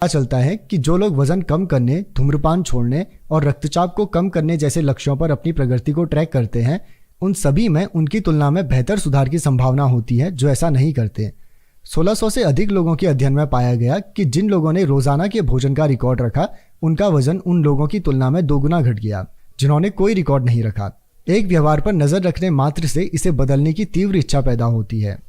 पता चलता है कि जो लोग वजन कम करने, धूम्रपान छोड़ने और रक्तचाप को कम करने जैसे लक्ष्यों पर अपनी प्रगति को ट्रैक करते हैं, उन सभी में उनकी तुलना में बेहतर सुधार की संभावना होती है जो ऐसा नहीं करते। 1600 से अधिक लोगों के अध्ययन में पाया गया कि जिन लोगों ने रोजाना के भोजन का रिकॉर्ड रखा, उनका वजन उन लोगों की तुलना में 2 गुना घट गया जिन्होंने कोई रिकॉर्ड नहीं रखा। एक व्यवहार पर नजर रखने मात्र से इसे बदलने की तीव्र इच्छा पैदा होती है।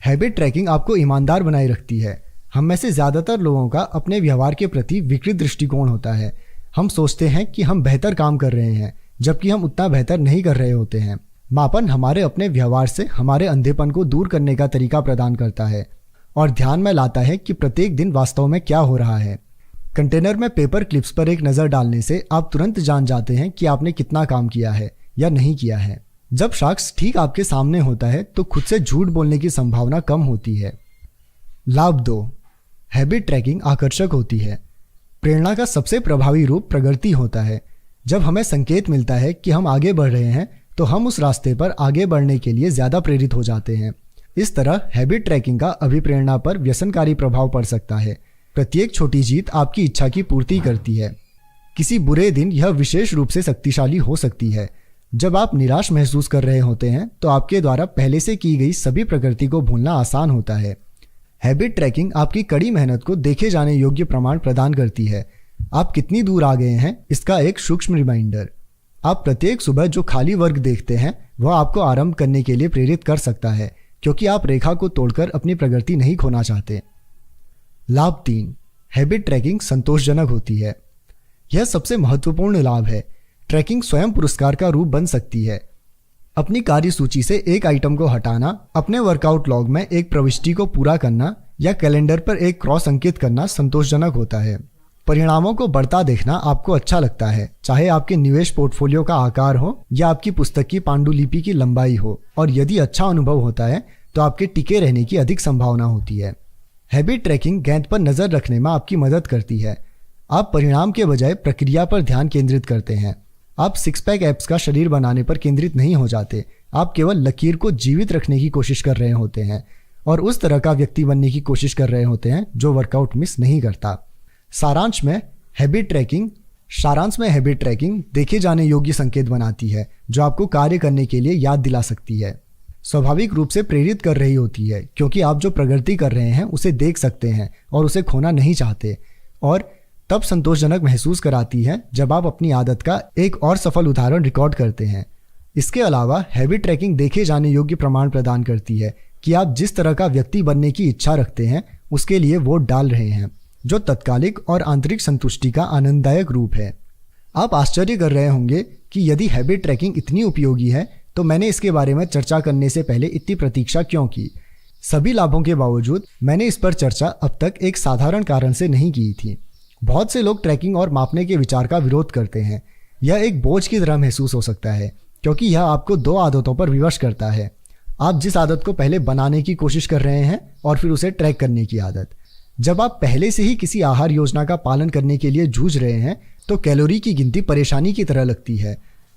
हैबिट ट्रैकिंग आपको ईमानदार बनाए रखती है। हम में से ज्यादातर लोगों का अपने व्यवहार के प्रति विकृत दृष्टिकोण होता है। हम सोचते हैं कि हम बेहतर काम कर रहे हैं, जबकि हम उतना बेहतर नहीं कर रहे होते हैं। मापन हमारे अपने व्यवहार से हमारे अंधेपन को दूर करने का तरीका प्रदान करता है और ध्यान में लाता है कि प्रत्येक दिन वास्तव में क्या हो रहा है। कंटेनर में पेपर क्लिप्स पर एक नज़र डालने से आप तुरंत जान जाते हैं कि आपने कितना काम किया है या नहीं किया है। जब शख्स ठीक आपके सामने होता है तो खुद से झूठ बोलने की संभावना कम होती है। लाभ 2, हैबिट ट्रैकिंग आकर्षक होती है। प्रेरणा का सबसे प्रभावी रूप प्रगति होता है। जब हमें संकेत मिलता है कि हम आगे बढ़ रहे हैं तो हम उस रास्ते पर आगे बढ़ने के लिए ज़्यादा प्रेरित हो जाते हैं। इस तरह हैबिट ट्रैकिंग का अभिप्रेरणा पर व्यसनकारी प्रभाव पड़ सकता है। प्रत्येक छोटी जीत आपकी इच्छा की पूर्ति करती है। किसी बुरे दिन यह विशेष रूप से शक्तिशाली हो सकती है। जब आप निराश महसूस कर रहे होते हैं तो आपके द्वारा पहले से की गई सभी प्रगति को भूलना आसान होता है। हैबिट ट्रैकिंग आपकी कड़ी मेहनत को देखे जाने योग्य प्रमाण प्रदान करती है। आप कितनी दूर आ गए हैं इसका एक सूक्ष्म रिमाइंडर। आप प्रत्येक सुबह जो खाली वर्ग देखते हैं वह आपको आरंभ करने के लिए प्रेरित कर सकता है, क्योंकि आप रेखा को तोड़कर अपनी प्रगति नहीं खोना चाहते। लाभ 3, हैबिट ट्रैकिंग संतोषजनक होती है। यह सबसे महत्वपूर्ण लाभ है। ट्रैकिंग स्वयं पुरस्कार का रूप बन सकती है। अपनी कार्य सूची से एक आइटम को हटाना, अपने वर्कआउट लॉग में एक प्रविष्टि को पूरा करना या कैलेंडर पर एक क्रॉस अंकित करना संतोषजनक होता है। परिणामों को बढ़ता देखना आपको अच्छा लगता है, चाहे आपके निवेश पोर्टफोलियो का आकार हो या आपकी पुस्तक की पांडुलिपि की लंबाई हो, और यदि अच्छा अनुभव होता है तो आपके टिके रहने की अधिक संभावना होती है। हैबिट ट्रैकिंग गेंद पर नजर रखने में आपकी मदद करती है। आप परिणाम के बजाय प्रक्रिया पर ध्यान केंद्रित करते हैं। आप 6 पैक एप्स का शरीर बनाने पर केंद्रित नहीं हो जाते। आप केवल लकीर को जीवित रखने की कोशिश कर रहे होते हैं और उस तरह का व्यक्ति बनने की कोशिश कर रहे होते हैं जो वर्कआउट मिस नहीं करता। सारांश में हैबिट ट्रैकिंग देखे जाने योग्य संकेत बनाती है जो आपको कार्य करने के लिए याद दिला सकती है। स्वाभाविक रूप से प्रेरित कर रही होती है, क्योंकि आप जो प्रगति कर रहे हैं उसे देख सकते हैं और उसे खोना नहीं चाहते, और तब संतोषजनक महसूस कराती है जब आप अपनी आदत का एक और सफल उदाहरण रिकॉर्ड करते हैं। इसके अलावा हैबिट ट्रैकिंग देखे जाने योग्य प्रमाण प्रदान करती है कि आप जिस तरह का व्यक्ति बनने की इच्छा रखते हैं उसके लिए वोट डाल रहे हैं, जो तत्कालिक और आंतरिक संतुष्टि का आनंददायक रूप है। आप आश्चर्य कर रहे होंगे कि यदि हैबिट ट्रैकिंग इतनी उपयोगी है तो मैंने इसके बारे में चर्चा करने से पहले इतनी प्रतीक्षा क्यों की। सभी लाभों के बावजूद मैंने इस पर चर्चा अब तक एक साधारण कारण से नहीं की थी। बहुत से लोग ट्रैकिंग और मापने के विचार का विरोध करते हैं। यह एक बोझ की तरह महसूस हो सकता है, क्योंकि यह आपको 2 आदतों पर विवश करता है। आप जिस आदत को पहले बनाने की कोशिश कर रहे हैं और फिर उसे ट्रैक करने की आदत। जब आप पहले से ही किसी आहार योजना का पालन करने के लिए जूझ रहे हैं तो कैलोरी की गिनती परेशानी की तरह लगती है।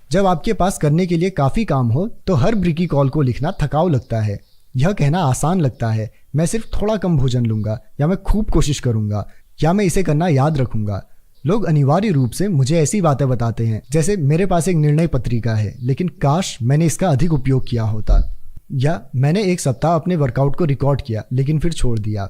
जब आपके पास करने के लिए काफ़ी काम हो तो हर ब्रिकी कॉल को लिखना थकाऊ लगता है। यह कहना आसान लगता है, मैं सिर्फ थोड़ा कम भोजन लूंगा, या मैं खूब कोशिश करूंगा, या मैं इसे करना याद रखूंगा। लोग अनिवार्य रूप से मुझे ऐसी बातें बताते हैं जैसे मेरे पास एक निर्णय पत्रिका है लेकिन काश मैंने इसका अधिक उपयोग किया होता, या मैंने 1 सप्ताह अपने वर्कआउट को रिकॉर्ड किया लेकिन फिर छोड़ दिया।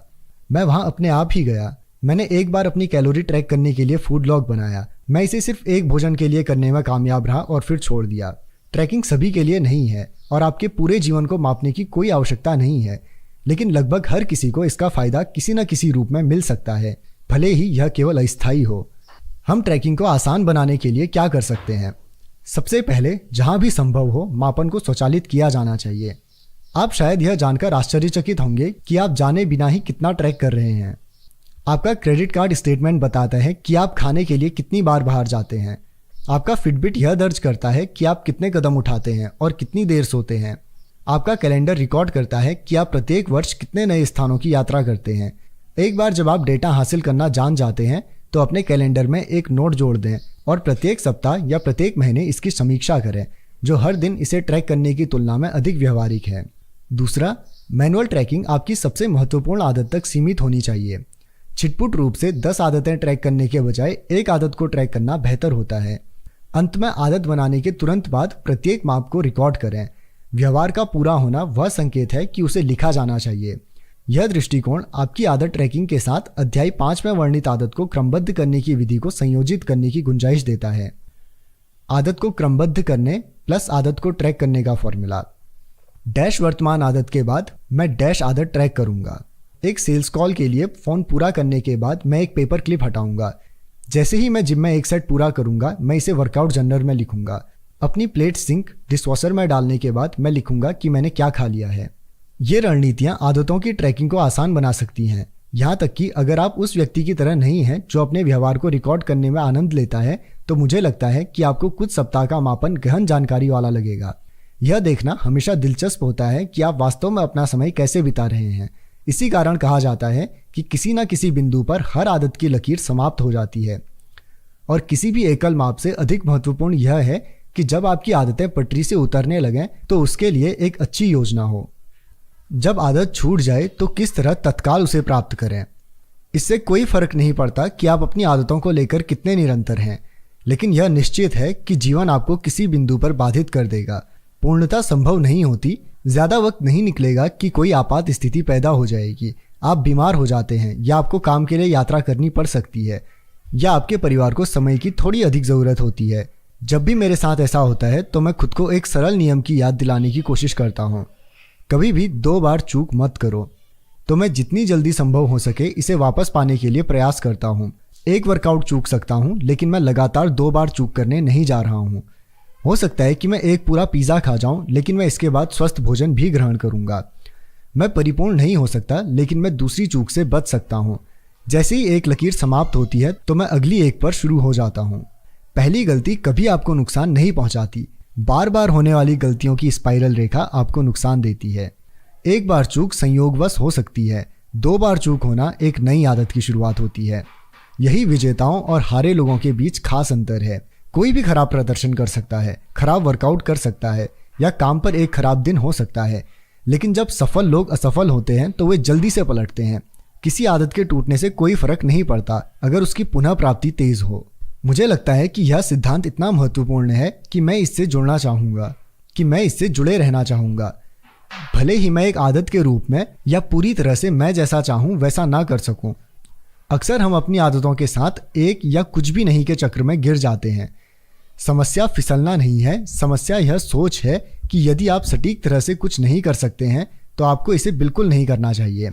मैं वहां अपने आप ही गया। मैंने एक बार अपनी कैलोरी ट्रैक करने के लिए फूड लॉग बनाया। मैं इसे सिर्फ एक भोजन के लिए करने में कामयाब रहा और फिर छोड़ दिया। ट्रैकिंग सभी के लिए नहीं है और आपके पूरे जीवन को मापने की कोई आवश्यकता नहीं है, लेकिन लगभग हर किसी को इसका फायदा किसी न किसी रूप में मिल सकता है, भले ही यह केवल अस्थायी हो। हम ट्रैकिंग को आसान बनाने के लिए क्या कर सकते हैं? सबसे पहले, जहां भी संभव हो, मापन को स्वचालित किया जाना चाहिए। आप शायद यह जानकर आश्चर्यचकित होंगे कि आप जाने बिना ही कितना ट्रैक कर रहे हैं। आपका क्रेडिट कार्ड स्टेटमेंट बताता है कि आप खाने के लिए कितनी बार बाहर जाते हैं। आपका फिटबिट यह दर्ज करता है कि आप कितने कदम उठाते हैं और कितनी देर सोते हैं। आपका कैलेंडर रिकॉर्ड करता है कि आप प्रत्येक वर्ष कितने नए स्थानों की यात्रा करते हैं। एक बार जब आप डेटा हासिल करना जान जाते हैं तो अपने कैलेंडर में एक नोट जोड़ दें और प्रत्येक सप्ताह या प्रत्येक महीने इसकी समीक्षा करें, जो हर दिन इसे ट्रैक करने की तुलना में अधिक व्यवहारिक है। दूसरा, मैनुअल ट्रैकिंग आपकी सबसे महत्वपूर्ण आदत तक सीमित होनी चाहिए। छिटपुट रूप से 10 आदतें ट्रैक करने के बजाय एक आदत को ट्रैक करना बेहतर होता है। अंत में आदत बनाने के तुरंत बाद प्रत्येक माप को रिकॉर्ड करें। व्यवहार का पूरा होना वह संकेत है कि उसे लिखा जाना चाहिए। यह दृष्टिकोण आपकी आदत ट्रैकिंग के साथ अध्याय 5 में वर्णित आदत को क्रमबद्ध करने की विधि को संयोजित करने की गुंजाइश देता है। आदत को क्रमबद्ध करने प्लस आदत को ट्रैक करने का फॉर्मूला। डैश वर्तमान आदत के बाद मैं डैश आदत ट्रैक करूंगा। एक सेल्स कॉल के लिए फोन पूरा करने के बाद मैं एक पेपर क्लिप हटाऊंगा। जैसे ही मैं जिम में एक सेट पूरा करूंगा मैं इसे वर्कआउट जर्नल में लिखूंगा। अपनी प्लेट सिंक डिशवॉशर में डालने के बाद मैं लिखूंगा कि मैंने क्या खा लिया है। ये रणनीतियां आदतों की ट्रैकिंग को आसान बना सकती हैं। यहाँ तक कि अगर आप उस व्यक्ति की तरह नहीं हैं जो अपने व्यवहार को रिकॉर्ड करने में आनंद लेता है, तो मुझे लगता है कि आपको कुछ सप्ताह का मापन गहन जानकारी वाला लगेगा। यह देखना हमेशा दिलचस्प होता है कि आप वास्तव में अपना समय कैसे बिता रहे हैं। इसी कारण कहा जाता है कि किसी न किसी बिंदु पर हर आदत की लकीर समाप्त हो जाती है। और किसी भी एकल माप से अधिक महत्वपूर्ण यह है कि जब आपकी आदतें पटरी से उतरने लगें तो उसके लिए एक अच्छी योजना हो। जब आदत छूट जाए तो किस तरह तत्काल उसे प्राप्त करें। इससे कोई फर्क नहीं पड़ता कि आप अपनी आदतों को लेकर कितने निरंतर हैं, लेकिन यह निश्चित है कि जीवन आपको किसी बिंदु पर बाधित कर देगा। पूर्णता संभव नहीं होती। ज्यादा वक्त नहीं निकलेगा कि कोई आपात स्थिति पैदा हो जाएगी। आप बीमार हो जाते हैं, या आपको काम के लिए यात्रा करनी पड़ सकती है, या आपके परिवार को समय की थोड़ी अधिक जरूरत होती है। जब भी मेरे साथ ऐसा होता है तो मैं खुद को एक सरल नियम की याद दिलाने की कोशिश करता हूँ। कभी भी 2 बार चूक मत करो। तो मैं जितनी जल्दी संभव हो सके इसे वापस पाने के लिए प्रयास करता हूँ। एक वर्कआउट चूक सकता हूँ, लेकिन मैं लगातार 2 बार चूक करने नहीं जा रहा हूँ। हो सकता है कि मैं एक पूरा पिज़्ज़ा खा जाऊं, लेकिन मैं इसके बाद स्वस्थ भोजन भी ग्रहण करूंगा। मैं परिपूर्ण नहीं हो सकता, लेकिन मैं दूसरी चूक से बच सकता हूं। जैसे ही एक लकीर समाप्त होती है तो मैं अगली एक पर शुरू हो जाता हूं। पहली गलती कभी आपको नुकसान नहीं पहुंचाती। बार बार होने वाली गलतियों की स्पाइरल रेखा आपको नुकसान देती है। एक बार चूक संयोगवश हो सकती है, 2 बार चूक होना एक नई आदत की शुरुआत होती है। यही विजेताओं और हारे लोगों के बीच खास अंतर है। कोई भी खराब प्रदर्शन कर सकता है, खराब वर्कआउट कर सकता है, या काम पर एक खराब दिन हो सकता है, लेकिन जब सफल लोग असफल होते हैं तो वे जल्दी से पलटते हैं। किसी आदत के टूटने से कोई फर्क नहीं पड़ता अगर उसकी पुनः प्राप्ति तेज हो। मुझे लगता है कि यह सिद्धांत इतना महत्वपूर्ण है कि मैं इससे जुड़े रहना चाहूंगा। भले ही मैं एक आदत के रूप में या पूरी तरह से मैं जैसा चाहूं वैसा ना कर सकूं। अक्सर हम अपनी आदतों के साथ एक या कुछ भी नहीं के चक्र में गिर जाते हैं। समस्या फिसलना नहीं है, समस्या यह सोच है कि यदि आप सटीक तरह से कुछ नहीं कर सकते हैं तो आपको इसे बिल्कुल नहीं करना चाहिए।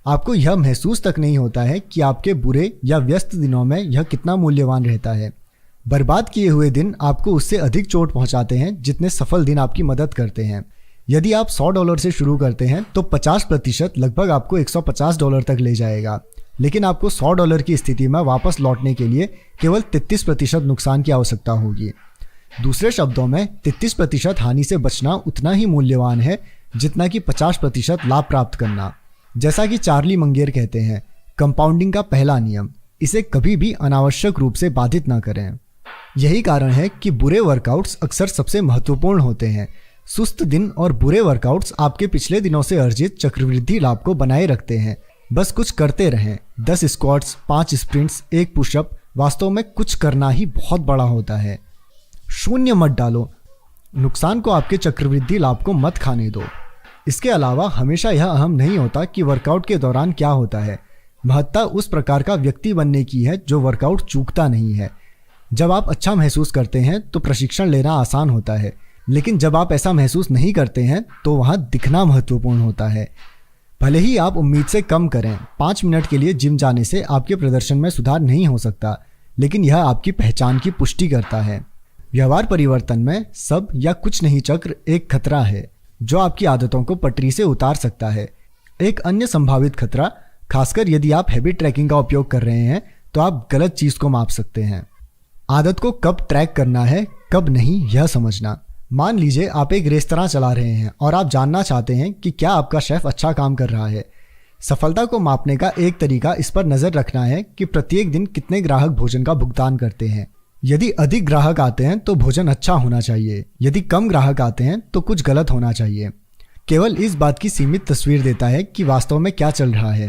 आपको यह महसूस तक नहीं होता है कि आपके बुरे या व्यस्त दिनों में यह कितना मूल्यवान रहता है। बर्बाद किए हुए दिन आपको उससे अधिक चोट पहुंचाते हैं जितने सफल दिन आपकी मदद करते हैं। यदि आप $100 से शुरू करते हैं तो 50% लगभग आपको $150 तक ले जाएगा, लेकिन आपको $100 की स्थिति में वापस लौटने के लिए केवल 33% नुकसान की आवश्यकता होगी। दूसरे शब्दों में 33% हानि से बचना उतना ही मूल्यवान है जितना कि 50% लाभ प्राप्त करना। जैसा कि चार्ली मंगेर कहते हैं, कंपाउंडिंग का पहला नियम, इसे कभी भी अनावश्यक रूप से बाधित ना करें। यही कारण है कि बुरे वर्कआउट्स अक्सर सबसे महत्वपूर्ण होते हैं। सुस्त दिन और बुरे वर्कआउट्स आपके पिछले दिनों से अर्जित चक्रवृद्धि लाभ को बनाए रखते हैं। बस कुछ करते रहें। 10 स्क्वाट्स, 5 स्प्रिंट्स, 1 पुशअप, वास्तव में कुछ करना ही बहुत बड़ा होता है। शून्य मत डालो। नुकसान को आपके चक्रवृद्धि लाभ को मत खाने दो। इसके अलावा हमेशा यह अहम नहीं होता कि वर्कआउट के दौरान क्या होता है। महत्ता उस प्रकार का व्यक्ति बनने की है जो वर्कआउट चूकता नहीं है। जब आप अच्छा महसूस करते हैं तो प्रशिक्षण लेना आसान होता है, लेकिन जब आप ऐसा महसूस नहीं करते हैं तो वहाँ दिखना महत्वपूर्ण होता है। भले ही आप उम्मीद से कम करें, 5 मिनट के लिए जिम जाने से आपके प्रदर्शन में सुधार नहीं हो सकता, लेकिन यह आपकी पहचान की पुष्टि करता है। व्यवहार परिवर्तन में सब या कुछ नहीं चक्र एक खतरा है जो आपकी आदतों को पटरी से उतार सकता है। एक अन्य संभावित खतरा, खासकर यदि आप हैबिट ट्रैकिंग का उपयोग कर रहे हैं, तो आप गलत चीज को माप सकते हैं। आदत को कब ट्रैक करना है, कब नहीं, यह समझना। मान लीजिए आप एक रेस्तरां चला रहे हैं और आप जानना चाहते हैं कि क्या आपका शेफ अच्छा काम कर रहा है। सफलता को मापने का एक तरीका इस पर नजर रखना है कि प्रत्येक दिन कितने ग्राहक भोजन का भुगतान करते हैं। यदि अधिक ग्राहक आते हैं तो भोजन अच्छा होना चाहिए, यदि कम ग्राहक आते हैं तो कुछ गलत होना चाहिए। केवल इस बात की सीमित तस्वीर देता है कि वास्तव में क्या चल रहा है।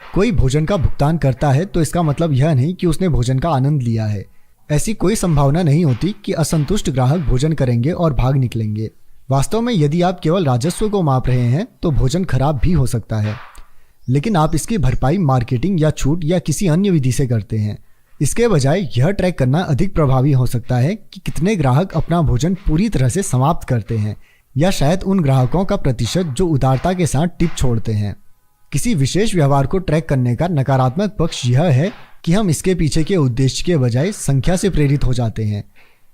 कोई भोजन का भुगतान करता है तो इसका मतलब यह नहीं कि उसने भोजन का आनंद लिया है। ऐसी कोई संभावना नहीं होती कि असंतुष्ट ग्राहक भोजन करेंगे और भाग निकलेंगे। वास्तव में यदि आप केवल राजस्व को माप रहे हैं तो भोजन खराब भी हो सकता है, लेकिन आप इसकी भरपाई मार्केटिंग या छूट या किसी अन्य विधि से करते हैं। इसके बजाय यह ट्रैक करना अधिक प्रभावी हो सकता है कि कितने ग्राहक अपना भोजन पूरी तरह से समाप्त करते हैं, या शायद उन ग्राहकों का प्रतिशत जो उदारता के साथ टिप छोड़ते हैं। किसी विशेष व्यवहार को ट्रैक करने का नकारात्मक पक्ष यह है कि हम इसके पीछे के उद्देश्य के बजाय संख्या से प्रेरित हो जाते हैं।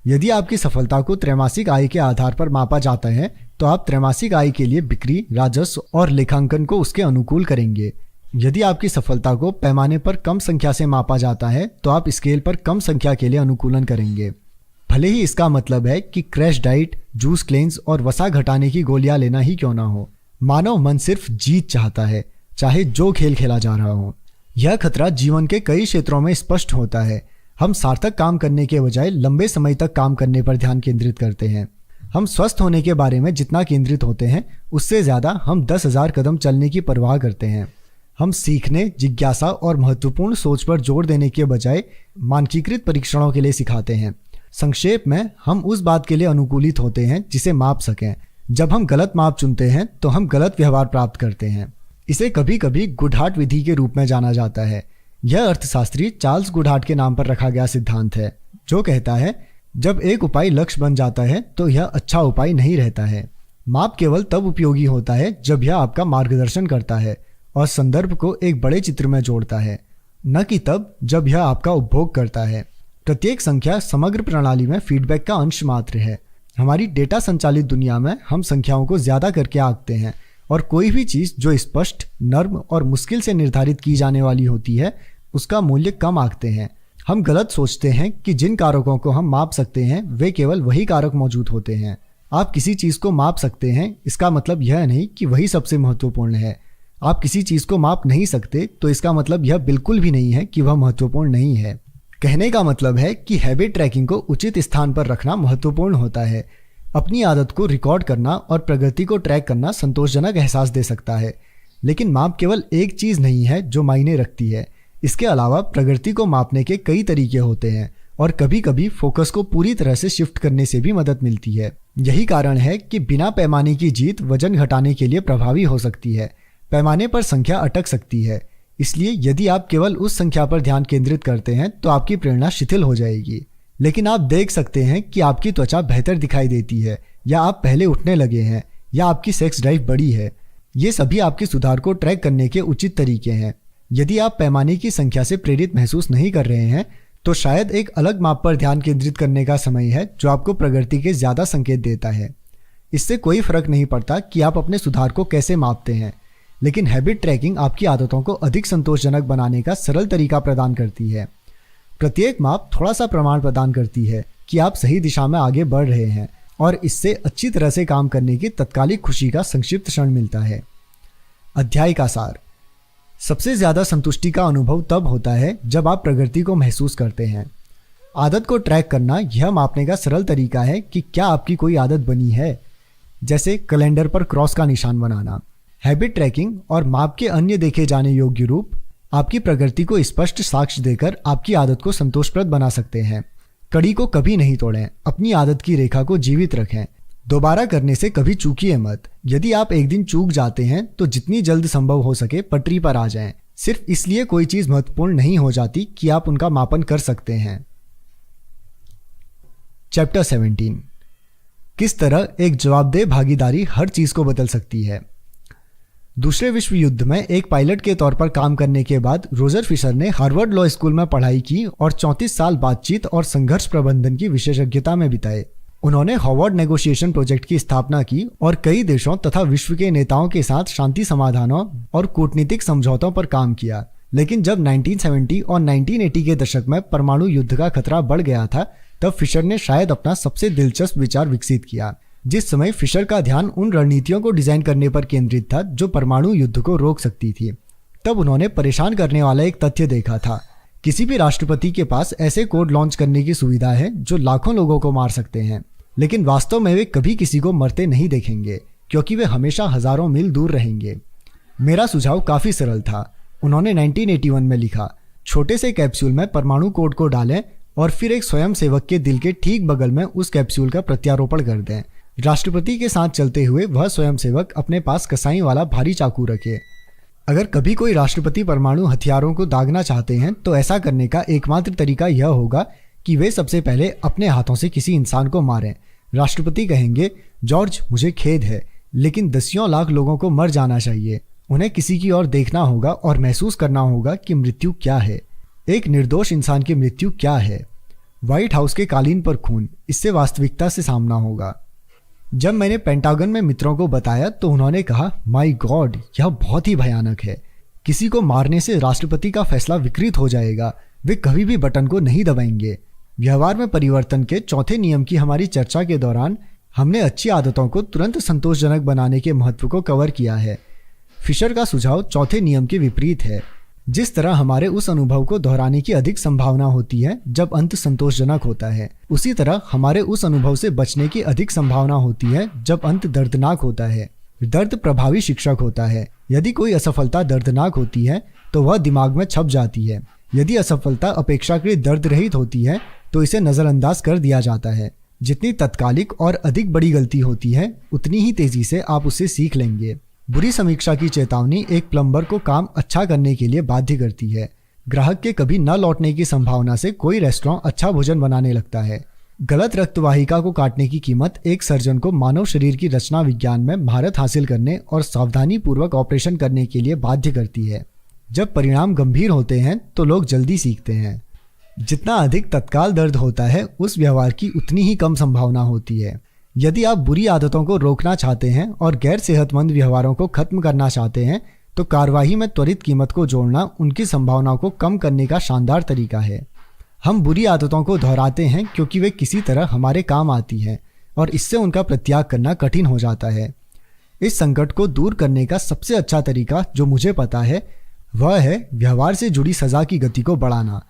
यदि आपकी सफलता को त्रैमासिक आय के आधार पर मापा जाता है तो आप त्रैमासिक आय के लिए बिक्री, राजस्व और लेखांकन को उसके अनुकूल करेंगे। यदि आपकी सफलता को पैमाने पर कम संख्या से मापा जाता है तो आप स्केल पर कम संख्या के लिए अनुकूलन करेंगे। भले ही इसका मतलब है कि क्रैश डाइट, जूस क्लेंस और वसा घटाने की गोलियां लेना ही क्यों ना हो। मानव मन सिर्फ जीत चाहता है, चाहे जो खेल खेला जा रहा हो। यह खतरा जीवन के कई क्षेत्रों में स्पष्ट होता है। हम सार्थक काम करने के बजाय लंबे समय तक काम करने पर ध्यान केंद्रित करते हैं। हम स्वस्थ होने के बारे में जितना केंद्रित होते हैं उससे ज़्यादा हम 10,000 कदम चलने की परवाह करते हैं। हम सीखने, जिज्ञासा और महत्वपूर्ण सोच पर जोर देने के बजाय मानकीकृत परीक्षणों के लिए सिखाते हैं। संक्षेप में, हम उस बात के लिए अनुकूलित होते हैं जिसे माप सकें। जब हम गलत माप चुनते हैं तो हम गलत व्यवहार प्राप्त करते हैं। इसे कभी कभी गुडहार्ट विधि के रूप में जाना जाता है। यह अर्थशास्त्री चार्ल्स गुडहार्ट के नाम पर रखा गया सिद्धांत है, जो कहता है जब एक उपाय लक्ष्य बन जाता है तो यह अच्छा उपाय नहीं रहता है। माप केवल तब उपयोगी होता है जब यह आपका मार्गदर्शन करता है और संदर्भ को एक बड़े चित्र में जोड़ता है, न कि तब जब यह आपका उपभोग करता है। प्रत्येक संख्या समग्र प्रणाली में फीडबैक का अंश मात्र है। हमारी डेटा संचालित दुनिया में हम संख्याओं को ज्यादा करके आंकते हैं और कोई भी चीज जो स्पष्ट, नर्म और मुश्किल से निर्धारित की जाने वाली होती है उसका मूल्य कम आंकते हैं। हम गलत सोचते हैं कि जिन कारकों को हम माप सकते हैं वे केवल वही कारक मौजूद होते हैं। आप किसी चीज को माप सकते हैं, इसका मतलब यह नहीं कि वही सबसे महत्वपूर्ण है। आप किसी चीज को माप नहीं सकते तो इसका मतलब यह बिल्कुल भी नहीं है कि वह महत्वपूर्ण नहीं है। कहने का मतलब है कि हैबिट ट्रैकिंग को उचित स्थान पर रखना महत्वपूर्ण होता है। अपनी आदत को रिकॉर्ड करना और प्रगति को ट्रैक करना संतोषजनक एहसास दे सकता है, लेकिन माप केवल एक चीज नहीं है जो मायने रखती है। इसके अलावा प्रगति को मापने के कई तरीके होते हैं और कभी कभी फोकस को पूरी तरह से शिफ्ट करने से भी मदद मिलती है। यही कारण है कि बिना पैमाने की जीत वजन घटाने के लिए प्रभावी हो सकती है। पैमाने पर संख्या अटक सकती है, इसलिए यदि आप केवल उस संख्या पर ध्यान केंद्रित करते हैं तो आपकी प्रेरणा शिथिल हो जाएगी। लेकिन आप देख सकते हैं कि आपकी त्वचा बेहतर दिखाई देती है, या आप पहले उठने लगे हैं, या आपकी सेक्स ड्राइव बढ़ी है। ये सभी आपके सुधार को ट्रैक करने के उचित तरीके हैं। यदि आप पैमाने की संख्या से प्रेरित महसूस नहीं कर रहे हैं तो शायद एक अलग माप पर ध्यान केंद्रित करने का समय है जो आपको प्रगति के ज्यादा संकेत देता है। इससे कोई फर्क नहीं पड़ता कि आप अपने सुधार को कैसे मापते हैं, लेकिन हैबिट ट्रैकिंग आपकी आदतों को अधिक संतोषजनक बनाने का सरल तरीका प्रदान करती है। प्रत्येक माप थोड़ा सा प्रमाण प्रदान करती है कि आप सही दिशा में आगे बढ़ रहे हैं और इससे अच्छी तरह से काम करने की तत्कालिक खुशी का संक्षिप्त क्षण मिलता है। अध्याय का सार। सबसे ज्यादा संतुष्टि का अनुभव तब होता है जब आप प्रगति को महसूस करते हैं। आदत को ट्रैक करना यह मापने का सरल तरीका है कि क्या आपकी कोई आदत बनी है, जैसे कैलेंडर पर क्रॉस का निशान बनाना। हैबिट ट्रैकिंग और माप के अन्य देखे जाने योग्य रूप आपकी प्रगति को स्पष्ट साक्ष्य देकर आपकी आदत को संतोषप्रद बना सकते हैं। कड़ी को कभी नहीं तोड़ें, अपनी आदत की रेखा को जीवित रखें। दोबारा करने से कभी चूकिए मत। यदि आप एक दिन चूक जाते हैं तो जितनी जल्द संभव हो सके पटरी पर आ जाएं। सिर्फ इसलिए कोई चीज महत्वपूर्ण नहीं हो जाती कि आप उनका मापन कर सकते हैं। चैप्टर 17। किस तरह एक जवाबदेह भागीदारी हर चीज को बदल सकती है। दूसरे विश्व युद्ध में एक पायलट के तौर पर काम करने के बाद रोजर फिशर ने हार्वर्ड लॉ स्कूल में पढ़ाई की और 34 साल बातचीत और संघर्ष प्रबंधन की विशेषज्ञता में बिताए। उन्होंने हार्वर्ड नेगोशिएशन प्रोजेक्ट की स्थापना की और कई देशों तथा विश्व के नेताओं के साथ शांति समाधानों और कूटनीतिक समझौतों पर काम किया। लेकिन जब 1970 और 1980 के दशक में परमाणु युद्ध का खतरा बढ़ गया था, तब फिशर ने शायद अपना सबसे दिलचस्प विचार विकसित किया। जिस समय फिशर का ध्यान उन रणनीतियों को डिजाइन करने पर केंद्रित था जो परमाणु युद्ध को रोक सकती थी, तब उन्होंने परेशान करने वाला एक तथ्य देखा था। किसी भी राष्ट्रपति के पास ऐसे कोड लॉन्च करने की सुविधा है जो लाखों लोगों को मार सकते हैं, लेकिन वास्तव में वे कभी किसी को मरते नहीं देखेंगे क्योंकि वे हमेशा हजारों मील दूर रहेंगे। मेरा सुझाव काफी सरल था। उन्होंने 1981 में लिखा, छोटे से कैप्सूल में परमाणु कोड को डालें और फिर एक स्वयंसेवक के दिल के ठीक बगल में उस कैप्सूल का प्रत्यारोपण कर दें। राष्ट्रपति के साथ चलते हुए वह स्वयंसेवक अपने पास कसाई वाला भारी चाकू रखे। अगर कभी कोई राष्ट्रपति परमाणु हथियारों को दागना चाहते हैं तो ऐसा करने का एकमात्र तरीका यह होगा कि वे सबसे पहले अपने हाथों से किसी इंसान को मारें। राष्ट्रपति कहेंगे, जॉर्ज मुझे खेद है, लेकिन दसियों लाख लोगों को मर जाना चाहिए। उन्हें किसी की ओर देखना होगा और महसूस करना होगा कि मृत्यु क्या है, एक निर्दोष इंसान की मृत्यु क्या है। व्हाइट हाउस के कालीन पर खून, इससे वास्तविकता से सामना होगा। जब मैंने पेंटागन में मित्रों को बताया तो उन्होंने कहा, माय गॉड, यह बहुत ही भयानक है। किसी को मारने से राष्ट्रपति का फैसला विकृत हो जाएगा। वे कभी भी बटन को नहीं दबाएंगे। व्यवहार में परिवर्तन के चौथे नियम की हमारी चर्चा के दौरान हमने अच्छी आदतों को तुरंत संतोषजनक बनाने के महत्व को कवर किया है। फिशर का सुझाव चौथे नियम के विपरीत है। जिस तरह हमारे उस अनुभव को दोहराने की अधिक संभावना होती है जब अंत संतोषजनक होता है, उसी तरह हमारे उस अनुभव से बचने की अधिक संभावना होती है जब अंत दर्दनाक होता है। दर्द प्रभावी शिक्षक होता है। यदि कोई असफलता दर्दनाक होती है तो वह दिमाग में छप जाती है। यदि असफलता अपेक्षाकृत दर्द रहित होती है तो इसे नज़रअंदाज कर दिया जाता है। जितनी तत्कालिक और अधिक बड़ी गलती होती है उतनी ही तेजी से आप उसे सीख लेंगे। बुरी समीक्षा की चेतावनी एक प्लम्बर को काम अच्छा करने के लिए बाध्य करती है। ग्राहक के कभी न लौटने की संभावना से कोई रेस्टोरेंट अच्छा भोजन बनाने लगता है। गलत रक्तवाहिका को काटने की कीमत एक सर्जन को मानव शरीर की रचना विज्ञान में महारत हासिल करने और सावधानी पूर्वक ऑपरेशन करने के लिए बाध्य करती है। जब परिणाम गंभीर होते हैं तो लोग जल्दी सीखते हैं। जितना अधिक तत्काल दर्द होता है उस व्यवहार की उतनी ही कम संभावना होती है। यदि आप बुरी आदतों को रोकना चाहते हैं और गैर सेहतमंद व्यवहारों को खत्म करना चाहते हैं तो कार्रवाई में त्वरित कीमत को जोड़ना उनकी संभावनाओं को कम करने का शानदार तरीका है। हम बुरी आदतों को दोहराते हैं क्योंकि वे किसी तरह हमारे काम आती हैं और इससे उनका प्रत्याग करना कठिन हो जाता है। इस संकट को दूर करने का सबसे अच्छा तरीका जो मुझे पता है वह है व्यवहार से जुड़ी सजा की गति को बढ़ाना।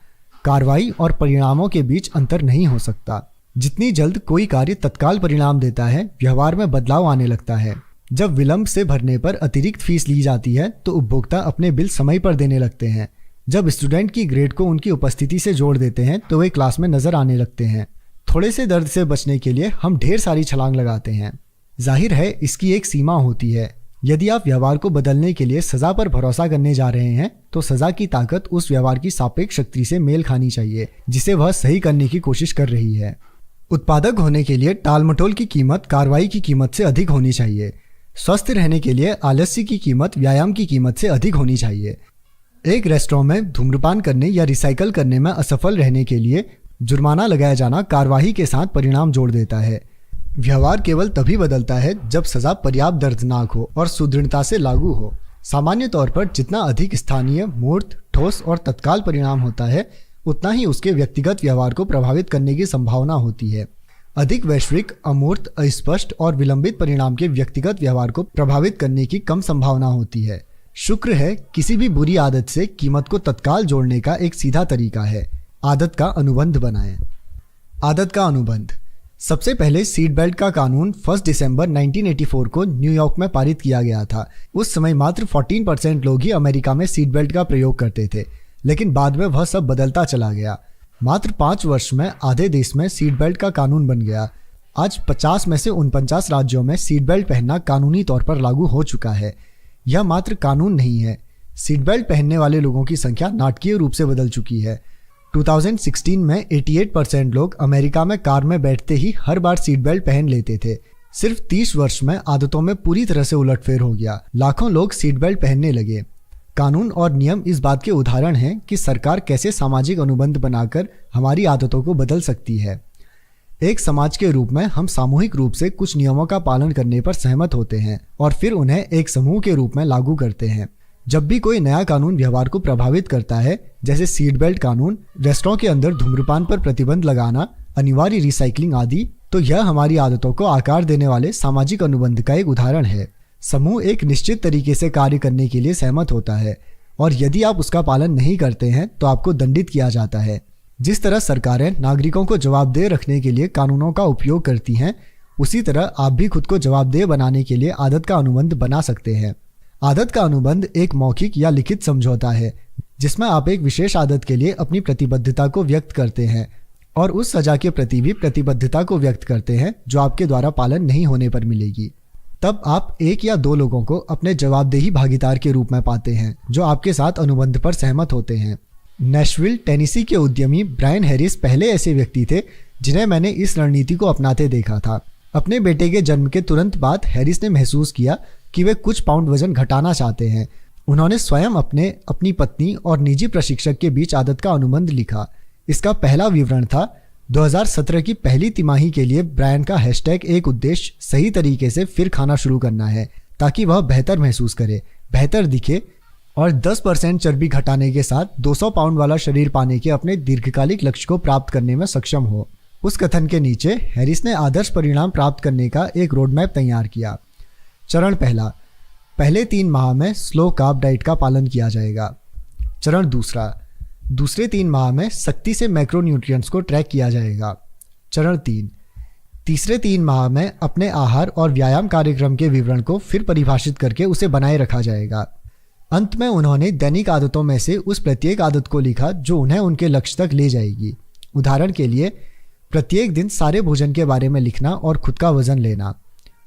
कार्रवाई और परिणामों के बीच अंतर नहीं हो सकता। जितनी जल्द कोई कार्य तत्काल परिणाम देता है, व्यवहार में बदलाव आने लगता है। जब विलंब से भरने पर अतिरिक्त फीस ली जाती है तो उपभोक्ता अपने बिल समय पर देने लगते हैं। जब स्टूडेंट की ग्रेड को उनकी उपस्थिति से जोड़ देते हैं तो वे क्लास में नजर आने लगते हैं। थोड़े से दर्द से बचने के लिए हम ढेर सारी छलांग लगाते हैं। जाहिर है इसकी एक सीमा होती है। यदि आप व्यवहार को बदलने के लिए सजा पर भरोसा करने जा रहे हैं तो सजा की ताकत उस व्यवहार की सापेक्ष शक्ति से मेल खानी चाहिए जिसे वह सही करने की कोशिश कर रही है। उत्पादक होने के लिए टालमटोल की कीमत कार्रवाई की कीमत से अधिक होनी चाहिए। स्वस्थ रहने के लिए आलस्य की कीमत व्यायाम की कीमत से अधिक होनी चाहिए। एक रेस्टोरेंट में धूम्रपान करने या रिसाइकल करने में असफल रहने के लिए जुर्माना लगाया जाना कार्रवाई के साथ परिणाम जोड़ देता है। व्यवहार केवल तभी बदलता है जब सजा पर्याप्त दर्दनाक हो और सुदृढ़ता से लागू हो। सामान्य तौर पर जितना अधिक स्थानीय, मूर्त, ठोस और तत्काल परिणाम होता है उतना ही उसके व्यक्तिगत व्यवहार को प्रभावित करने की संभावना होती है। अधिक वैश्विक, अमूर्त, अस्पष्ट और विलंबित परिणाम के व्यक्तिगत व्यवहार को प्रभावित करने की कम संभावना होती है। शुक्र है किसी भी बुरी आदत से कीमत को तत्काल जोड़ने का एक सीधा तरीका है। आदत का अनुबंध बनाएं। आदत का अनुबंध। सबसे पहले सीट बेल्ट का कानून 1 दिसंबर 1984 को न्यूयॉर्क में पारित किया गया था। उस समय मात्र 14% लोग ही अमेरिका में सीट बेल्ट का प्रयोग करते थे, लेकिन बाद में वह सब बदलता चला गया। मात्र 5 वर्ष में आधे देश में सीट बेल्ट का कानून बन गया। आज 50 में से 49 राज्यों में सीट बेल्ट पहनना कानूनी तौर पर लागू हो चुका है। यह मात्र कानून नहीं है, सीट बेल्ट पहनने वाले लोगों की संख्या नाटकीय रूप से बदल चुकी है। 2016 में 88% लोग अमेरिका में कार में बैठते ही हर बार सीट बेल्ट पहन लेते थे। सिर्फ 30 वर्ष में आदतों में पूरी तरह से उलटफेर हो गया। लाखों लोग सीट बेल्ट पहनने लगे। कानून और नियम इस बात के उदाहरण हैं कि सरकार कैसे सामाजिक अनुबंध बनाकर हमारी आदतों को बदल सकती है। एक समाज के रूप में हम सामूहिक रूप से कुछ नियमों का पालन करने पर सहमत होते हैं और फिर उन्हें एक समूह के रूप में लागू करते हैं। जब भी कोई नया कानून व्यवहार को प्रभावित करता है, जैसे सीट बेल्ट कानून, रेस्टोरेंट के अंदर धूम्रपान पर प्रतिबंध लगाना, अनिवार्य रिसाइकलिंग आदि, तो यह हमारी आदतों को आकार देने वाले सामाजिक अनुबंध का एक उदाहरण है। समूह एक निश्चित तरीके से कार्य करने के लिए सहमत होता है और यदि आप उसका पालन नहीं करते हैं तो आपको दंडित किया जाता है। जिस तरह सरकारें नागरिकों को जवाबदेह रखने के लिए कानूनों का उपयोग करती हैं, उसी तरह आप भी खुद को जवाबदेह बनाने के लिए आदत का अनुबंध बना सकते हैं। आदत का अनुबंध एक मौखिक या लिखित समझौता है जिसमें आप एक विशेष आदत के लिए अपनी प्रतिबद्धता को व्यक्त करते हैं और उस सजा के प्रति भी प्रतिबद्धता को व्यक्त करते हैं जो आपके द्वारा पालन नहीं होने पर मिलेगी। तब आप एक या दो लोगों को अपने जवाबदेही भागीदार के रूप में पाते हैं जो आपके साथ अनुबंध पर सहमत होते हैं। नैशविल, टेनेसी के उद्यमी ब्रायन हैरिस पहले ऐसे व्यक्ति थे जिन्हें मैंने इस रणनीति को अपनाते देखा था। अपने बेटे के जन्म के तुरंत बाद हैरिस ने महसूस किया कि वे कुछ पाउंड वजन घटाना चाहते हैं। उन्होंने स्वयं अपनी पत्नी और निजी प्रशिक्षक के बीच आदत का अनुबंध लिखा। इसका पहला विवरण था 2017 की पहली तिमाही के लिए ब्रायन का हैशटैग एक उद्देश्य सही तरीके से फिर खाना शुरू करना है ताकि वह बेहतर महसूस करे, बेहतर दिखे और 10% चर्बी घटाने के साथ 200 पाउंड वाला शरीर पाने के अपने दीर्घकालिक लक्ष्य को प्राप्त करने में सक्षम हो। उस कथन के नीचे हैरिस ने आदर्श परिणाम प्राप्त करने का एक रोड मैप तैयार किया। चरण पहला, पहले 3 माह में स्लो कार्ब डाइट का पालन किया जाएगा। चरण दूसरा, दूसरे 3 माह में सख्ती से मैक्रोन्यूट्रिएंट्स को ट्रैक किया जाएगा। चरण 3, तीसरे 3 माह में अपने आहार और व्यायाम कार्यक्रम के विवरण को फिर परिभाषित करके उसे बनाए रखा जाएगा। अंत में उन्होंने दैनिक आदतों में से उस प्रत्येक आदत को लिखा जो उन्हें उनके लक्ष्य तक ले जाएगी। उदाहरण के लिए, प्रत्येक दिन सारे भोजन के बारे में लिखना और खुद का वजन लेना।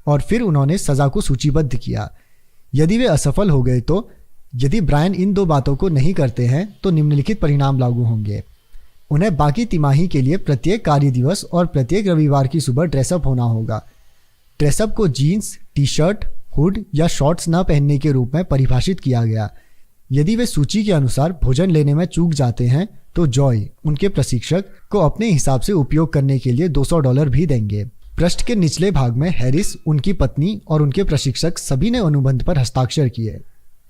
और फिर उन्होंने सजा को सूचीबद्ध किया। यदि वे असफल हो गए तो यदि ब्रायन इन 2 बातों को नहीं करते हैं तो निम्नलिखित परिणाम लागू होंगे। उन्हें बाकी तिमाही के लिए प्रत्येक कार्य दिवस और प्रत्येक रविवार की सुबह ड्रेसअप होना होगा। ड्रेसअप को जीन्स, टी शर्ट, हुड या शॉर्ट्स न पहनने के रूप में परिभाषित किया गया। यदि वे सूची के अनुसार भोजन लेने में चूक जाते हैं तो जॉय उनके प्रशिक्षक को अपने हिसाब से उपयोग करने के लिए $200 भी देंगे। पृष्ठ के निचले भाग में हैरिस, उनकी पत्नी और उनके प्रशिक्षक सभी ने अनुबंध पर हस्ताक्षर किए।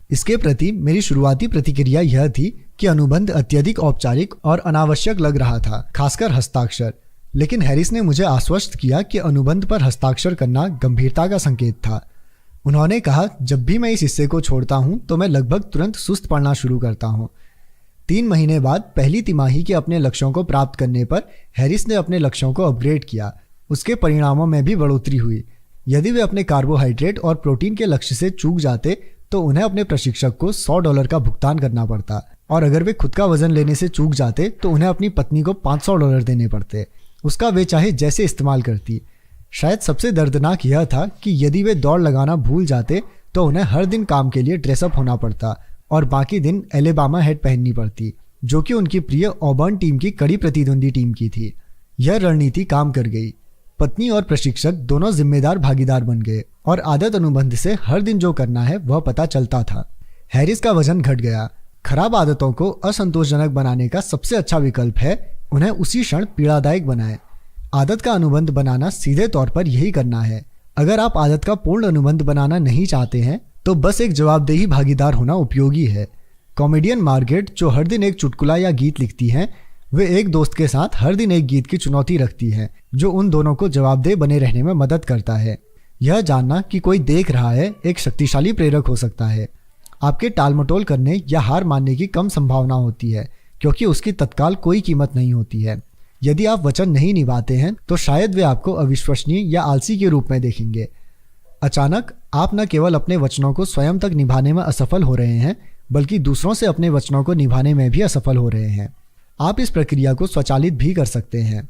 इसके प्रति मेरी शुरुआती प्रतिक्रिया यह थी कि अनुबंध अत्यधिक औपचारिक और अनावश्यक लग रहा था, खासकर हस्ताक्षर। लेकिन हैरिस ने मुझे आश्वस्त किया कि अनुबंध पर हस्ताक्षर करना गंभीरता का संकेत था। उन्होंने कहा, जब भी मैं इस हिस्से को छोड़ता हूं तो मैं लगभग तुरंत सुस्त पड़ना शुरू करता हूं। 3 महीने बाद पहली तिमाही के अपने लक्ष्यों को प्राप्त करने पर हैरिस ने अपने लक्ष्यों को अपग्रेड किया। उसके परिणामों में भी बढ़ोतरी हुई। यदि वे अपने कार्बोहाइड्रेट और प्रोटीन के लक्ष्य से चूक जाते तो उन्हें अपने प्रशिक्षक को $100 का भुगतान करना पड़ता और अगर वे खुद का वजन लेने से चूक जाते तो उन्हें अपनी पत्नी को $500 देने पड़ते। उसका वे चाहे जैसे इस्तेमाल करती। शायद सबसे दर्दनाक यह था कि यदि वे दौड़ लगाना भूल जाते तो उन्हें हर दिन काम के लिए ड्रेसअप होना पड़ता और बाकी दिन एलेबामा हैट पहननी पड़ती, जो कि उनकी प्रिय ऑबर्न टीम की कड़ी प्रतिद्वंदी टीम की थी। यह रणनीति काम कर गई। पत्नी और प्रशिक्षक दोनों जिम्मेदार भागीदार बन गए और आदत अनुबंध से हर दिन जो करना है वह पता चलता था। हैरिस का वजन घट गया। खराब आदतों को असंतोषजनक बनाने का सबसे अच्छा विकल्प है उन्हें उसी क्षण पीड़ादायक बनाएं। आदत का अनुबंध बनाना सीधे तौर पर यही करना है। अगर आप आदत का पूर्ण अनुबंध बनाना नहीं चाहते हैं तो बस एक जवाबदेही भागीदार होना उपयोगी है। कॉमेडियन मार्गेट, जो हर दिन एक चुटकुला या गीत लिखती हैं, वे एक दोस्त के साथ हर दिन एक गीत की चुनौती रखती है जो उन दोनों को जवाबदेह बने रहने में मदद करता है। यह जानना कि कोई देख रहा है एक शक्तिशाली प्रेरक हो सकता है। आपके टालमटोल करने या हार मानने की कम संभावना होती है क्योंकि उसकी तत्काल कोई कीमत नहीं होती है। यदि आप वचन नहीं निभाते हैं तो शायद वे आपको अविश्वसनीय या आलसी के रूप में देखेंगे। अचानक आप न केवल अपने वचनों को स्वयं तक निभाने में असफल हो रहे हैं बल्कि दूसरों से अपने वचनों को निभाने में भी असफल हो रहे हैं। आप इस प्रक्रिया को स्वचालित भी कर सकते हैं।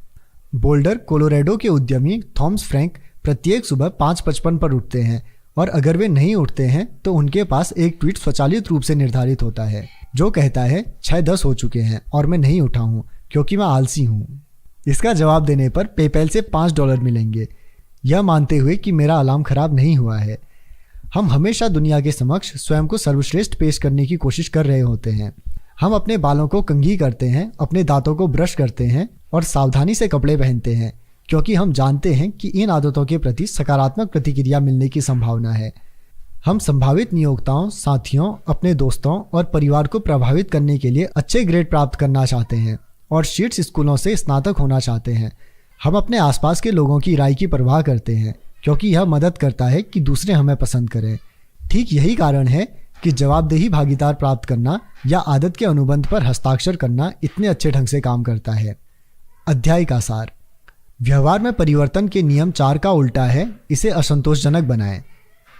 बोल्डर, कोलोराडो के उद्यमी थॉमस फ्रैंक प्रत्येक सुबह 5:55 पर उठते हैं और अगर वे नहीं उठते हैं तो उनके पास एक ट्वीट स्वचालित रूप से निर्धारित होता है जो कहता है 6:10 हो चुके हैं और मैं नहीं उठा हूं क्योंकि मैं आलसी हूं। इसका जवाब देने पर पेपैल से $5 मिलेंगे, यह मानते हुए कि मेरा अलार्म खराब नहीं हुआ है। हम हमेशा दुनिया के समक्ष स्वयं को सर्वश्रेष्ठ पेश करने की कोशिश कर रहे होते हैं। हम अपने बालों को कंघी करते हैं, अपने दांतों को ब्रश करते हैं और सावधानी से कपड़े पहनते हैं क्योंकि हम जानते हैं कि इन आदतों के प्रति सकारात्मक प्रतिक्रिया मिलने की संभावना है। हम संभावित नियोक्ताओं, साथियों, अपने दोस्तों और परिवार को प्रभावित करने के लिए अच्छे ग्रेड प्राप्त करना चाहते हैं और शीर्ष स्कूलों से स्नातक होना चाहते हैं। हम अपने आसपास के लोगों की राय की परवाह करते हैं क्योंकि यह मदद करता है कि दूसरे हमें पसंद करें। ठीक यही कारण है कि जवाबदेही भागीदार प्राप्त करना या आदत के अनुबंध पर हस्ताक्षर करना इतने अच्छे ढंग से काम करता है। अध्याय का सार। व्यवहार में परिवर्तन के नियम 4 का उल्टा है, इसे असंतोषजनक बनाएं।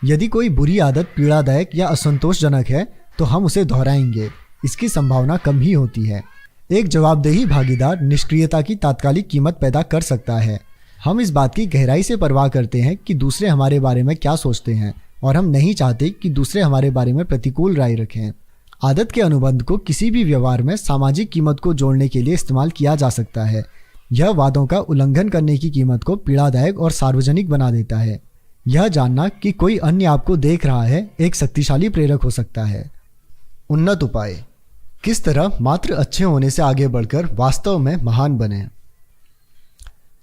यदि कोई बुरी आदत पीड़ादायक या असंतोषजनक है तो हम उसे दोहराएंगे, इसकी संभावना कम ही होती है। एक जवाबदेही भागीदार निष्क्रियता की तात्कालिक कीमत पैदा कर सकता है। हम इस बात की गहराई से परवाह करते हैं कि दूसरे हमारे बारे में क्या सोचते हैं और हम नहीं चाहते कि दूसरे हमारे बारे में प्रतिकूल राय रखें। आदत के अनुबंध को किसी भी व्यवहार में सामाजिक कीमत को जोड़ने के लिए इस्तेमाल किया जा सकता है। यह वादों का उल्लंघन करने की कीमत को पीड़ादायक और सार्वजनिक बना देता है। यह जानना कि कोई अन्य आपको देख रहा है एक शक्तिशाली प्रेरक हो सकता है। उन्नत उपाय, किस तरह मात्र अच्छे होने से आगे बढ़कर वास्तव में महान बने।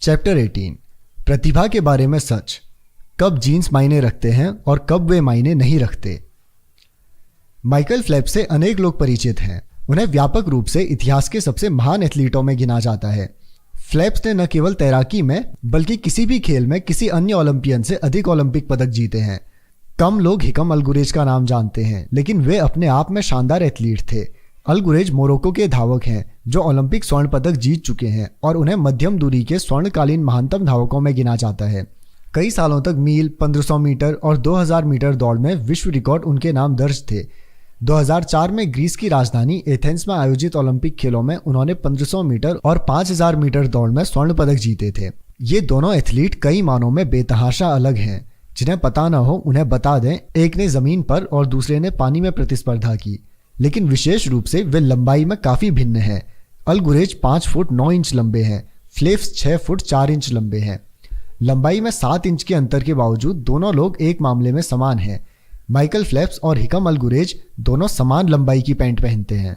चैप्टर 18, प्रतिभा के बारे में सच, कब जीन्स मायने रखते हैं और कब वे मायने नहीं रखते। माइकल फेल्प्स से अनेक लोग परिचित हैं। उन्हें व्यापक रूप से इतिहास के सबसे महान एथलीटों में गिना जाता है। फेल्प्स ने न केवल तैराकी में बल्कि किसी भी खेल में किसी अन्य ओलंपियन से अधिक ओलंपिक पदक जीते हैं। कम लोग हिकम अलगुरेज का नाम जानते हैं, लेकिन वे अपने आप में शानदार एथलीट थे। अलगुरेज मोरक्को के धावक हैं जो ओलंपिक स्वर्ण पदक जीत चुके हैं और उन्हें मध्यम दूरी के स्वर्णकालीन महानतम धावकों में गिना जाता है। कई सालों तक मील, 1500 मीटर और 2000 मीटर दौड़ में विश्व रिकॉर्ड उनके नाम दर्ज थे। 2004 में ग्रीस की राजधानी एथेंस में आयोजित ओलंपिक खेलों में उन्होंने 1500 मीटर और 5000 मीटर दौड़ में स्वर्ण पदक जीते थे। ये दोनों एथलीट कई मानों में बेतहाशा अलग हैं। जिन्हें पता न हो उन्हें बता दें, एक ने जमीन पर और दूसरे ने पानी में प्रतिस्पर्धा की, लेकिन विशेष रूप से वे लंबाई में काफी भिन्न हैं। अलगुरेज 5 फुट 9 इंच लंबे हैं, फेल्प्स 6 फुट 4 इंच लंबे हैं। लंबाई में 7 इंच के अंतर के बावजूद दोनों लोग एक मामले में समान हैं। माइकल फेल्प्स और हिकम अलगुरेज दोनों समान लंबाई की पैंट पहनते हैं।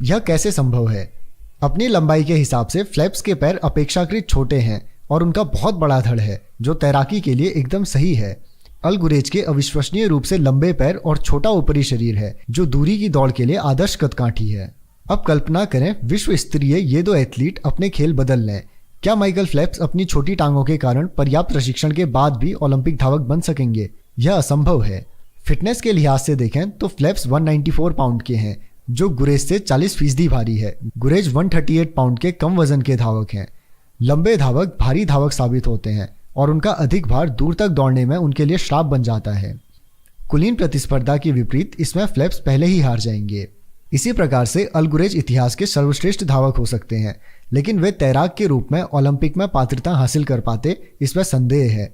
यह कैसे संभव है? अपनी लंबाई के हिसाब से फेल्प्स के पैर अपेक्षाकृत छोटे हैं और उनका बहुत बड़ा धड़ है जो तैराकी के लिए एकदम सही है। अलगुरेज के अविश्वसनीय रूप से लंबे पैर और छोटा ऊपरी शरीर है जो दूरी की दौड़ के लिए आदर्श कदकाठी है। अब कल्पना करें विश्व स्तरीय ये दो एथलीट अपने खेल बदल लें। क्या माइकल फेल्प्स अपनी छोटी टांगों के कारण पर्याप्त प्रशिक्षण के बाद भी ओलंपिक धावक बन सकेंगे? यह असंभव है। फिटनेस के लिहाज से देखें तो फेल्प्स 194 पाउंड के हैं जो गुरेज से 40% भारी है। गुरेज 138 पाउंड के कम वजन के धावक हैं। लंबे धावक भारी धावक साबित होते हैं और उनका अधिक भार दूर तक दौड़ने में उनके लिए श्राप बन जाता है। कुलीन प्रतिस्पर्धा के विपरीत इसमें फेल्प्स पहले ही हार जाएंगे। इसी प्रकार से अलगुरेज इतिहास के सर्वश्रेष्ठ धावक हो सकते हैं, लेकिन वे तैराक के रूप में ओलंपिक में पात्रता हासिल कर पाते इसमें संदेह है।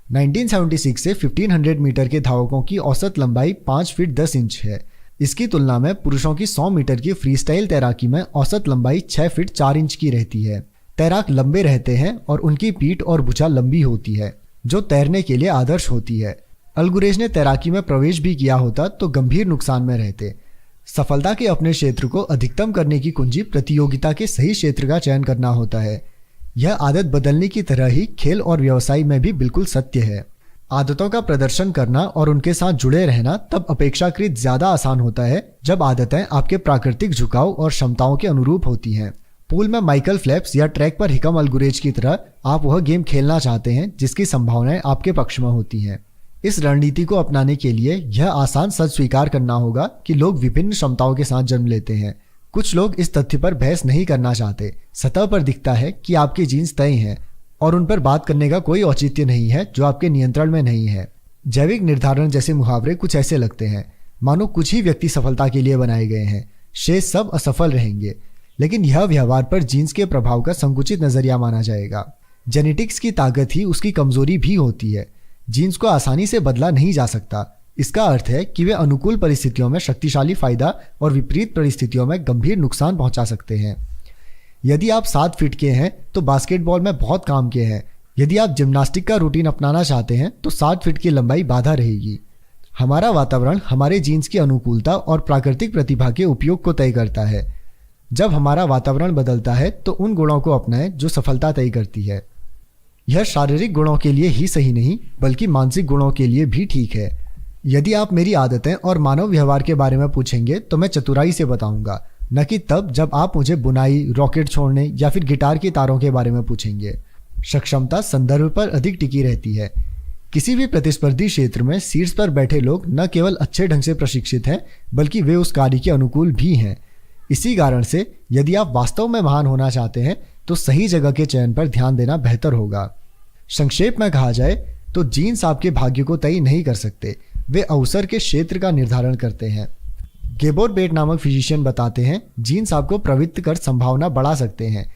1976 से 1500 मीटर के धावकों की औसत लंबाई 5 फीट 10 इंच है। इसकी तुलना में पुरुषों की 100 मीटर की फ्रीस्टाइल तैराकी में औसत लंबाई 6 फीट 4 इंच की रहती है। तैराक लंबे रहते हैं और उनकी पीठ और भुजा लंबी होती है जो तैरने के लिए आदर्श होती है। अलगुरेज ने तैराकी में प्रवेश भी किया होता तो गंभीर नुकसान में रहते। सफलता के अपने क्षेत्र को अधिकतम करने की कुंजी प्रतियोगिता के सही क्षेत्र का चयन करना होता है। यह आदत बदलने की तरह ही खेल और व्यवसाय में भी बिल्कुल सत्य है। आदतों का प्रदर्शन करना और उनके साथ जुड़े रहना तब अपेक्षाकृत ज्यादा आसान होता है जब आदतें आपके प्राकृतिक झुकाव और क्षमताओं के अनुरूप होती हैं। पूल में माइकल फेल्प्स या ट्रैक पर हिकम अलगुरेज की तरह आप वह गेम खेलना चाहते हैं जिसकी संभावनाएं आपके पक्ष में होती हैं। इस रणनीति को अपनाने के लिए यह आसान सच स्वीकार करना होगा कि लोग विभिन्न क्षमताओं के साथ जन्म लेते हैं। कुछ लोग इस तथ्य पर बहस नहीं करना चाहते। सतह पर दिखता है कि आपके जीन्स तय हैं और उन पर बात करने का कोई औचित्य नहीं है जो आपके नियंत्रण में नहीं है। जैविक निर्धारण जैसे मुहावरे कुछ ऐसे लगते हैं मानो कुछ ही व्यक्ति सफलता के लिए बनाए गए हैं, शेष सब असफल रहेंगे। लेकिन यह व्यवहार पर जीन्स के प्रभाव का संकुचित नजरिया माना जाएगा। जेनेटिक्स की ताकत ही उसकी कमजोरी भी होती है। जीन्स को आसानी से बदला नहीं जा सकता। इसका अर्थ है कि वे अनुकूल परिस्थितियों में शक्तिशाली फायदा और विपरीत परिस्थितियों में गंभीर नुकसान पहुंचा सकते हैं। यदि आप 7 फीट के हैं तो बास्केटबॉल में बहुत काम के हैं। यदि आप जिम्नास्टिक का रूटीन अपनाना चाहते हैं तो 7 फीट की लंबाई बाधा रहेगी। हमारा वातावरण हमारे जीन्स की अनुकूलता और प्राकृतिक प्रतिभा के उपयोग को तय करता है। जब हमारा वातावरण बदलता है तो उन गुणों को अपनाएं जो सफलता तय करती है। यह शारीरिक गुणों के लिए ही सही नहीं बल्कि मानसिक गुणों के लिए भी ठीक है। यदि आप मेरी आदतें और मानव व्यवहार के बारे में पूछेंगे तो मैं चतुराई से बताऊंगा, न कि तब जब आप मुझे बुनाई, रॉकेट छोड़ने या फिर गिटार की तारों के बारे में पूछेंगे। सक्षमता संदर्भ पर अधिक टिकी रहती है। किसी भी प्रतिस्पर्धी क्षेत्र में शीर्ष पर बैठे लोग न केवल अच्छे ढंग से प्रशिक्षित हैं बल्कि वे उस कार्य के अनुकूल भी हैं। इसी कारण से यदि आप वास्तव में महान होना चाहते हैं तो सही जगह के चयन पर ध्यान देना बेहतर होगा। संक्षेप में कहा जाए तो जीन्स आपके भाग्य को तय नहीं कर सकते, वे अवसर के क्षेत्र का निर्धारण करते हैं। गेबोर बेट नामक फिजिशियन बताते हैं जीन्स आपको प्रवृत्त कर संभावना बढ़ा सकते हैं,